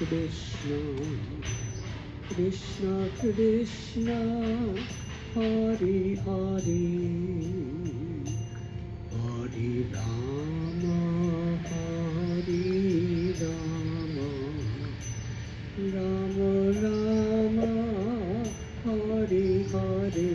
Krishna, Krishna Krishna, Hare Hare, Hare Rama, Hare Rama, Rama Rama, Hare Hare.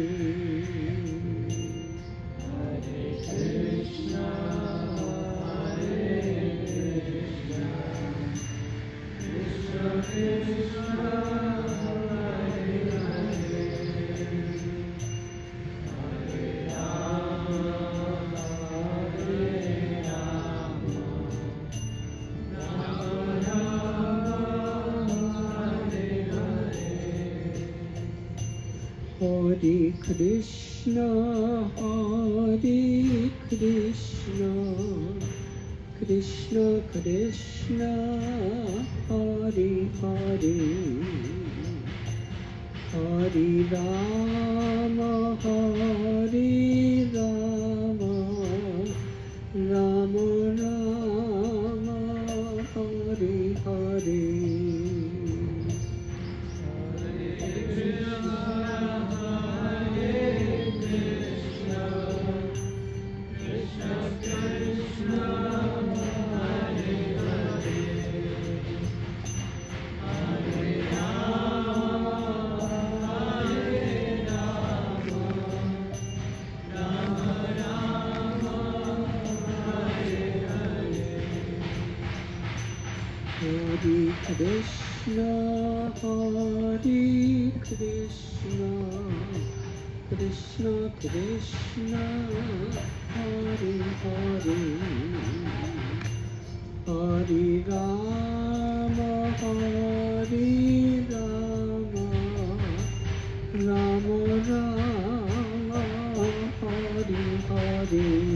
Hare Krishna, Hare Krishna, Krishna Krishna, Hare Hare, Hare Rama, Hare Rama, Rama Rama, Hare Hare. Hare Krishna, Hare Krishna, Krishna Krishna, Hare Hare, Hare Rama, Hare Rama, Rama Rama, Hare Hare. Hare Krishna, Hare Krishna, Krishna Krishna, Hare Hare, Hare Rama, Hare Rama, Rama Rama, Hare Hare.